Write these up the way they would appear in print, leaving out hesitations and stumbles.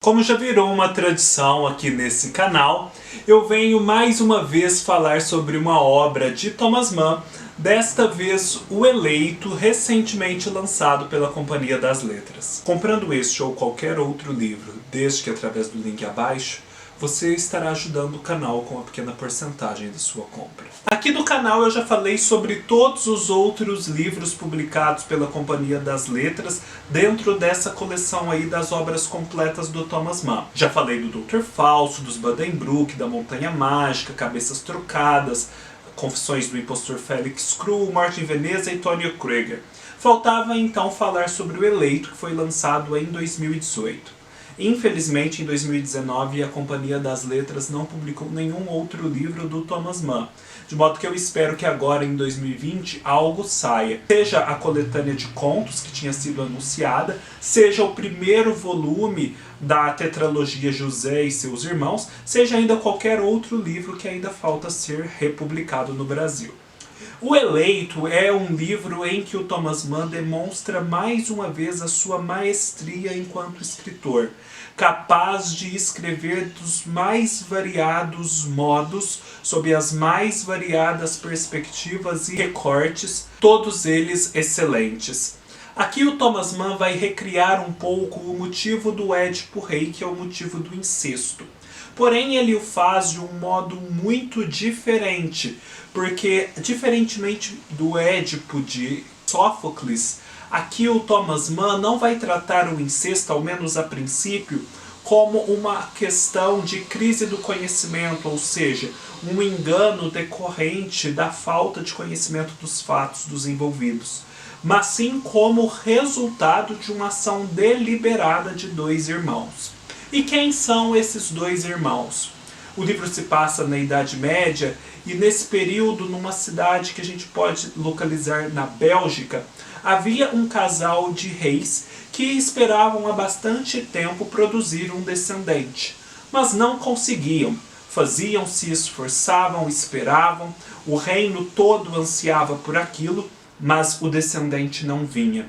Como já virou uma tradição aqui nesse canal, eu venho mais uma vez falar sobre uma obra de Thomas Mann, desta vez O Eleito, recentemente lançado pela Companhia das Letras. Comprando este ou qualquer outro livro, desde que através do link abaixo, você estará ajudando o canal com uma pequena porcentagem da sua compra. Aqui no canal eu já falei sobre todos os outros livros publicados pela Companhia das Letras dentro dessa coleção aí das obras completas do Thomas Mann. Já falei do Dr. Fausto, dos Buddenbrook, da Montanha Mágica, Cabeças Trocadas, Confissões do Impostor Felix Krull, Morte em Veneza e Tonio Kreuger. Faltava então falar sobre O Eleito, que foi lançado em 2018. Infelizmente, em 2019, a Companhia das Letras não publicou nenhum outro livro do Thomas Mann, de modo que eu espero que agora, em 2020, algo saia. Seja a coletânea de contos que tinha sido anunciada, seja o primeiro volume da tetralogia José e seus irmãos, seja ainda qualquer outro livro que ainda falta ser republicado no Brasil. O Eleito é um livro em que o Thomas Mann demonstra mais uma vez a sua maestria enquanto escritor, capaz de escrever dos mais variados modos, sob as mais variadas perspectivas e recortes, todos eles excelentes. Aqui o Thomas Mann vai recriar um pouco o motivo do Édipo Rei, que é o motivo do incesto. Porém, ele o faz de um modo muito diferente, porque, diferentemente do Édipo de Sófocles, aqui o Thomas Mann não vai tratar o incesto, ao menos a princípio, como uma questão de crise do conhecimento, ou seja, um engano decorrente da falta de conhecimento dos fatos dos envolvidos, mas sim como resultado de uma ação deliberada de dois irmãos. E quem são esses dois irmãos? O livro se passa na Idade Média e nesse período, numa cidade que a gente pode localizar na Bélgica, havia um casal de reis que esperavam há bastante tempo produzir um descendente, mas não conseguiam. Faziam, se esforçavam, esperavam, o reino todo ansiava por aquilo, mas o descendente não vinha.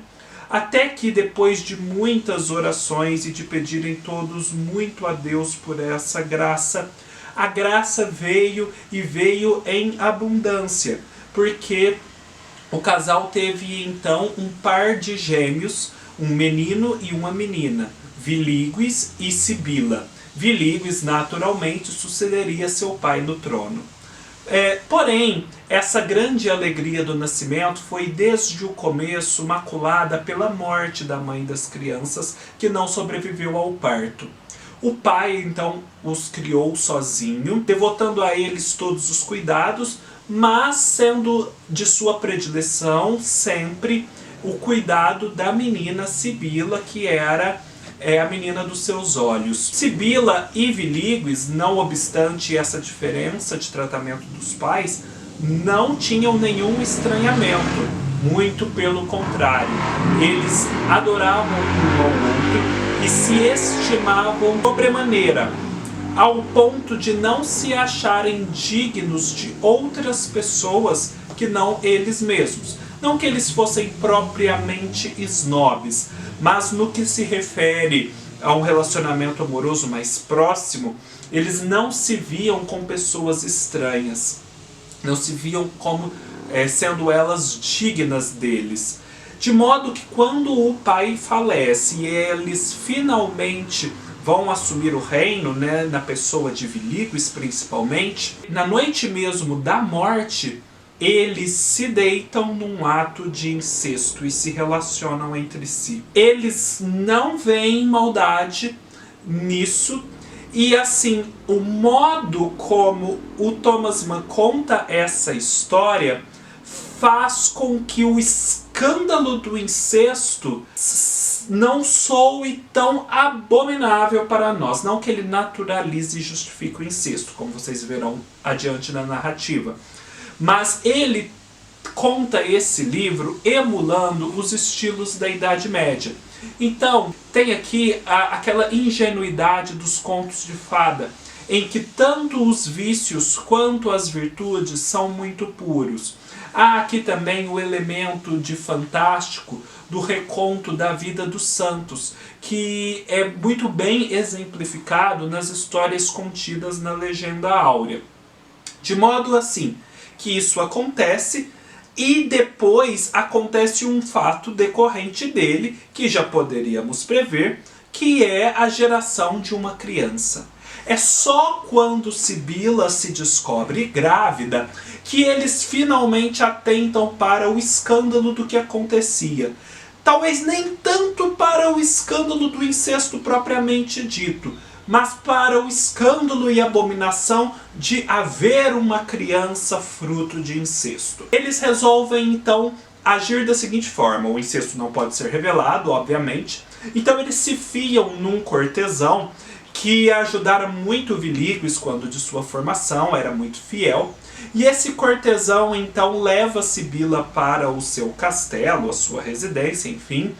Até que, depois de muitas orações e de pedirem todos muito a Deus por essa graça, a graça veio e veio em abundância, porque o casal teve então um par de gêmeos, um menino e uma menina, Vilígues e Sibila. Vilígues, naturalmente, sucederia seu pai no trono. Porém, essa grande alegria do nascimento foi desde o começo maculada pela morte da mãe das crianças, que não sobreviveu ao parto. O pai então os criou sozinho, devotando a eles todos os cuidados, mas sendo de sua predileção sempre o cuidado da menina Sibila, que era a menina dos seus olhos. Sibila e Vilígues, não obstante essa diferença de tratamento dos pais, não tinham nenhum estranhamento, muito pelo contrário. Eles adoravam um ao outro e se estimavam sobremaneira, ao ponto de não se acharem dignos de outras pessoas que não eles mesmos. Não que eles fossem propriamente snobs, mas no que se refere a um relacionamento amoroso mais próximo, eles não se viam com pessoas estranhas, não se viam como sendo elas dignas deles. De modo que quando o pai falece e eles finalmente vão assumir o reino, na pessoa de Vilígues principalmente, na noite mesmo da morte, eles se deitam num ato de incesto e se relacionam entre si. Eles não veem maldade nisso, e assim, o modo como o Thomas Mann conta essa história faz com que o escândalo do incesto não soe tão abominável para nós. Não que ele naturalize e justifique o incesto, como vocês verão adiante na narrativa. Mas ele conta esse livro emulando os estilos da Idade Média. Então, tem aqui aquela ingenuidade dos contos de fada, em que tanto os vícios quanto as virtudes são muito puros. Há aqui também o elemento de fantástico do reconto da vida dos santos, que é muito bem exemplificado nas histórias contidas na Legenda Áurea. De modo assim, que isso acontece e depois acontece um fato decorrente dele, que já poderíamos prever, que é a geração de uma criança. É só quando Sibila se descobre grávida que eles finalmente atentam para o escândalo do que acontecia. Talvez nem tanto para o escândalo do incesto propriamente dito, mas para o escândalo e abominação de haver uma criança fruto de incesto. Eles resolvem então agir da seguinte forma: o incesto não pode ser revelado, obviamente, então eles se fiam num cortesão que ajudara muito Vilíquis quando de sua formação, era muito fiel. E esse cortesão então leva Sibila para o seu castelo, a sua residência, enfim.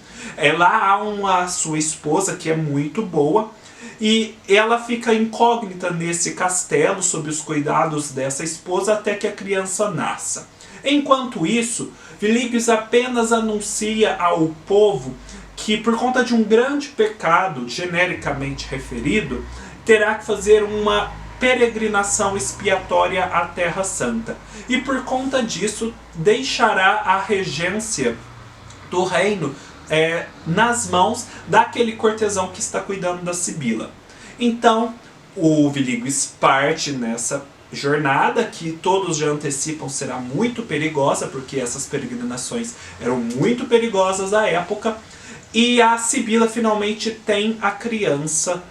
Lá há uma sua esposa que é muito boa, e ela fica incógnita nesse castelo sob os cuidados dessa esposa até que a criança nasça. Enquanto isso, Vilíquis apenas anuncia ao povo que, por conta de um grande pecado genericamente referido, terá que fazer uma peregrinação expiatória à Terra Santa. E por conta disso, deixará a regência do reino nas mãos daquele cortesão que está cuidando da Sibila. Então, o Vilíquis parte nessa jornada, que todos já antecipam será muito perigosa, porque essas peregrinações eram muito perigosas à época, e a Sibila finalmente tem a criança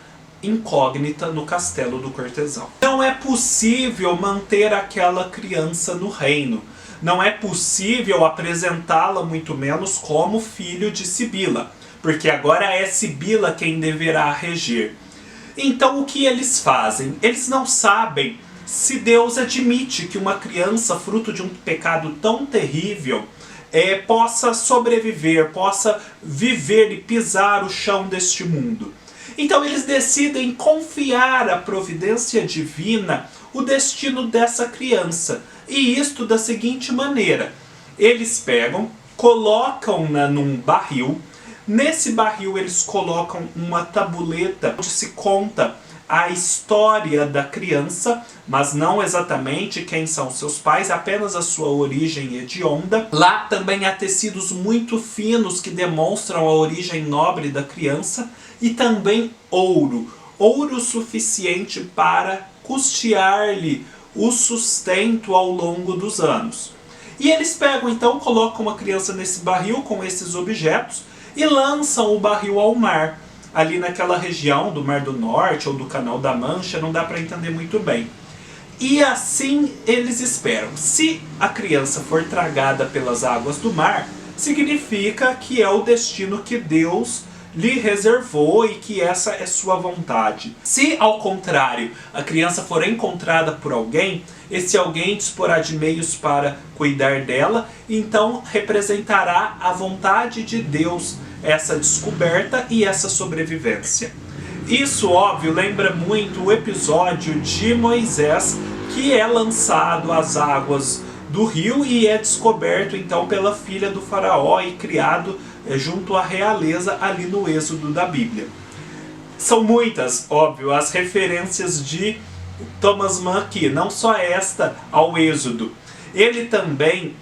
incógnita no castelo do cortesão. Não é possível manter aquela criança no reino. Não é possível apresentá-la, muito menos, como filho de Sibila, porque agora é Sibila quem deverá reger. Então o que eles fazem? Eles não sabem se Deus admite que uma criança, fruto de um pecado tão terrível, possa sobreviver, possa viver e pisar o chão deste mundo. Então eles decidem confiar à providência divina o destino dessa criança. E isto da seguinte maneira: eles pegam, colocam-na num barril. Nesse barril eles colocam uma tabuleta onde se conta a história da criança, mas não exatamente quem são seus pais, apenas a sua origem hedionda. Lá também há tecidos muito finos que demonstram a origem nobre da criança, e também ouro suficiente para custear-lhe o sustento ao longo dos anos. E eles pegam então, colocam uma criança nesse barril com esses objetos e lançam o barril ao mar. Ali naquela região do Mar do Norte ou do Canal da Mancha, não dá para entender muito bem. E assim eles esperam. Se a criança for tragada pelas águas do mar, significa que é o destino que Deus lhe reservou e que essa é sua vontade. Se, ao contrário, a criança for encontrada por alguém, esse alguém disporá de meios para cuidar dela, então representará a vontade de Deus essa descoberta e essa sobrevivência. Isso, óbvio, lembra muito o episódio de Moisés, que é lançado às águas do rio e é descoberto então pela filha do faraó e criado junto à realeza ali no êxodo da Bíblia. São muitas, óbvio, as referências de Thomas Mann aqui, não só esta ao êxodo. Ele também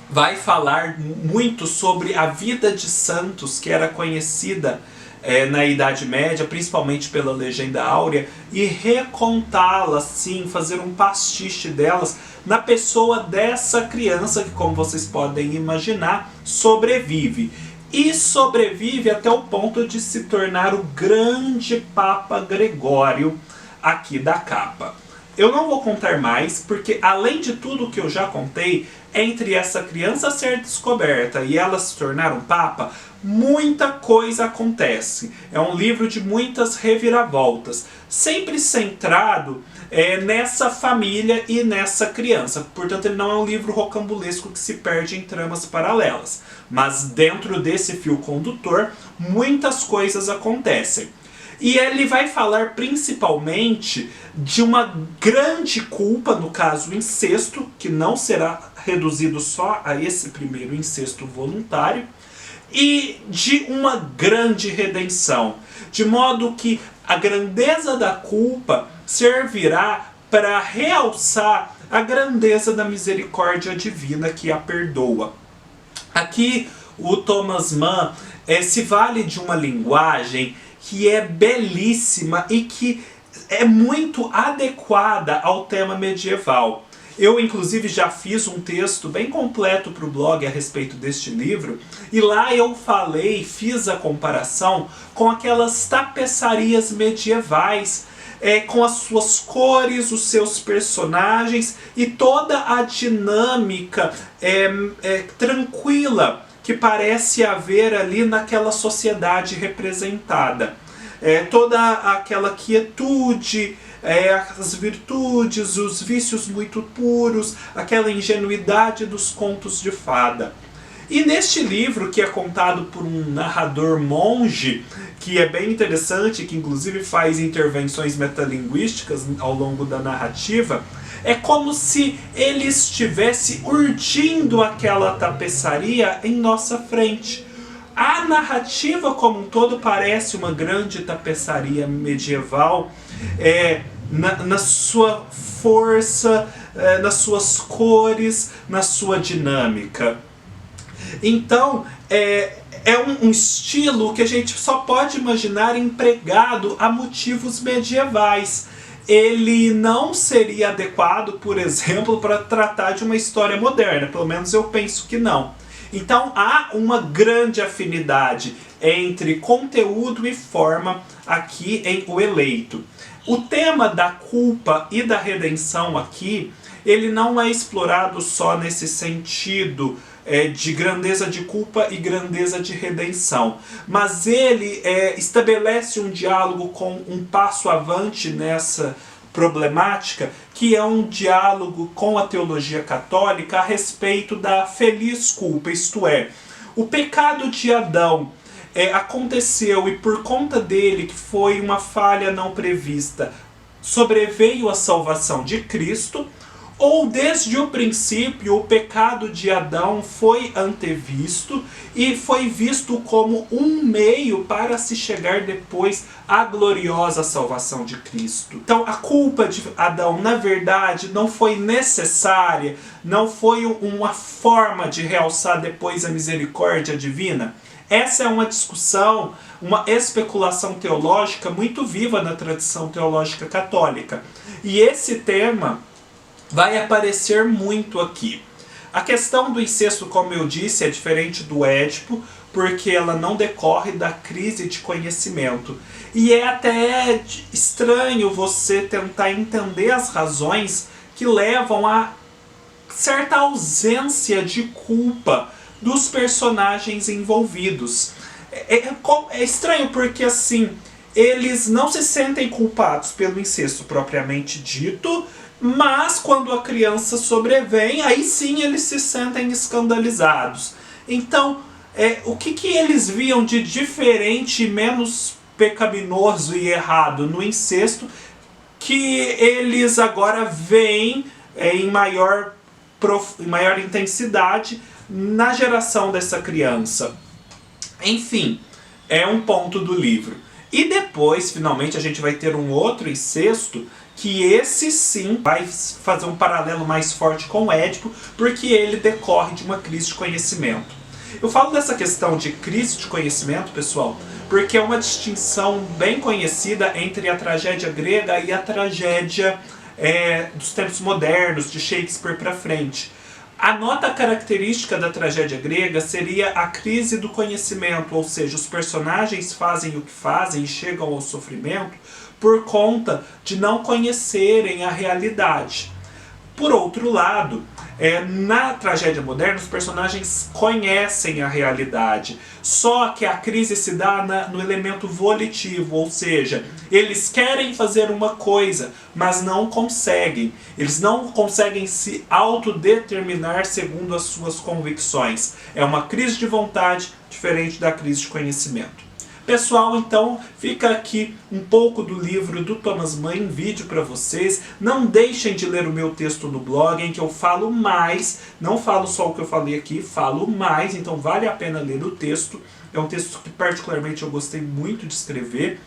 vai falar muito sobre a vida de santos que era conhecida na Idade Média, principalmente pela Legenda Áurea, e recontá-las, sim, fazer um pastiche delas na pessoa dessa criança que, como vocês podem imaginar, sobrevive. E sobrevive até o ponto de se tornar o grande Papa Gregório aqui da capa. Eu não vou contar mais, porque além de tudo que eu já contei, entre essa criança ser descoberta e ela se tornar um papa, muita coisa acontece. É um livro de muitas reviravoltas, sempre centrado nessa família e nessa criança. Portanto, ele não é um livro rocambolesco que se perde em tramas paralelas. Mas dentro desse fio condutor, muitas coisas acontecem. E ele vai falar principalmente de uma grande culpa, no caso o incesto, que não será reduzido só a esse primeiro incesto voluntário, e de uma grande redenção, de modo que a grandeza da culpa servirá para realçar a grandeza da misericórdia divina que a perdoa. Aqui o Thomas Mann se vale de uma linguagem que é belíssima e que é muito adequada ao tema medieval. Eu, inclusive, já fiz um texto bem completo para o blog a respeito deste livro, e lá eu fiz a comparação com aquelas tapeçarias medievais, com as suas cores, os seus personagens e toda a dinâmica tranquila que parece haver ali naquela sociedade representada. Toda aquela quietude, as virtudes, os vícios muito puros, aquela ingenuidade dos contos de fada. E neste livro, que é contado por um narrador monge, que é bem interessante, que inclusive faz intervenções metalinguísticas ao longo da narrativa, é como se ele estivesse urdindo aquela tapeçaria em nossa frente. A narrativa como um todo parece uma grande tapeçaria medieval, na sua força, nas suas cores, na sua dinâmica. Então, é um estilo que a gente só pode imaginar empregado a motivos medievais. Ele não seria adequado, por exemplo, para tratar de uma história moderna, pelo menos eu penso que não. Então há uma grande afinidade entre conteúdo e forma aqui em O Eleito. O tema da culpa e da redenção aqui, ele não é explorado só nesse sentido de grandeza de culpa e grandeza de redenção, mas ele estabelece um diálogo com um passo avante nessa problemática, que é um diálogo com a teologia católica a respeito da feliz culpa, isto é, o pecado de Adão aconteceu e por conta dele, que foi uma falha não prevista, sobreveio a salvação de Cristo, ou desde o princípio o pecado de Adão foi antevisto e foi visto como um meio para se chegar depois à gloriosa salvação de Cristo. Então a culpa de Adão, na verdade, não foi necessária, não foi uma forma de realçar depois a misericórdia divina. Essa é uma discussão, uma especulação teológica muito viva na tradição teológica católica. E esse tema vai aparecer muito aqui. A questão do incesto, como eu disse, é diferente do Édipo, porque ela não decorre da crise de conhecimento. E é até estranho você tentar entender as razões que levam a certa ausência de culpa dos personagens envolvidos. É estranho porque, assim, eles não se sentem culpados pelo incesto propriamente dito, mas quando a criança sobrevém, aí sim eles se sentem escandalizados. Então, o que eles viam de diferente e menos pecaminoso e errado no incesto, que eles agora veem em maior intensidade na geração dessa criança? Enfim, é um ponto do livro. E depois, finalmente, a gente vai ter um outro incesto, que esse sim vai fazer um paralelo mais forte com o Édipo, porque ele decorre de uma crise de conhecimento. Eu falo dessa questão de crise de conhecimento, pessoal, porque é uma distinção bem conhecida entre a tragédia grega e a tragédia dos tempos modernos, de Shakespeare para frente. A nota característica da tragédia grega seria a crise do conhecimento, ou seja, os personagens fazem o que fazem e chegam ao sofrimento por conta de não conhecerem a realidade. Por outro lado, na tragédia moderna, os personagens conhecem a realidade, só que a crise se dá no elemento volitivo, ou seja, eles querem fazer uma coisa, mas não conseguem. Eles não conseguem se autodeterminar segundo as suas convicções. É uma crise de vontade diferente da crise de conhecimento. Pessoal, então fica aqui um pouco do livro do Thomas Mann em vídeo para vocês. Não deixem de ler o meu texto no blog, em que eu falo mais, não falo só o que eu falei aqui, falo mais, então vale a pena ler o texto. É um texto que particularmente eu gostei muito de escrever.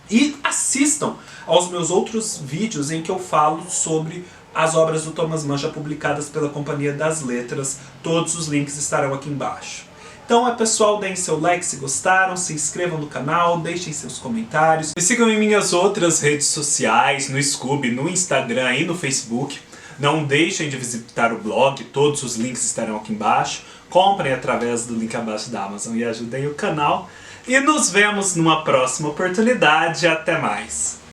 E assistam aos meus outros vídeos em que eu falo sobre as obras do Thomas Mann já publicadas pela Companhia das Letras. Todos os links estarão aqui embaixo. Então, pessoal, deem seu like se gostaram, se inscrevam no canal, deixem seus comentários. Me sigam em minhas outras redes sociais, no Scoob, no Instagram e no Facebook. Não deixem de visitar o blog, todos os links estarão aqui embaixo. Comprem através do link abaixo da Amazon e ajudem o canal. E nos vemos numa próxima oportunidade. Até mais!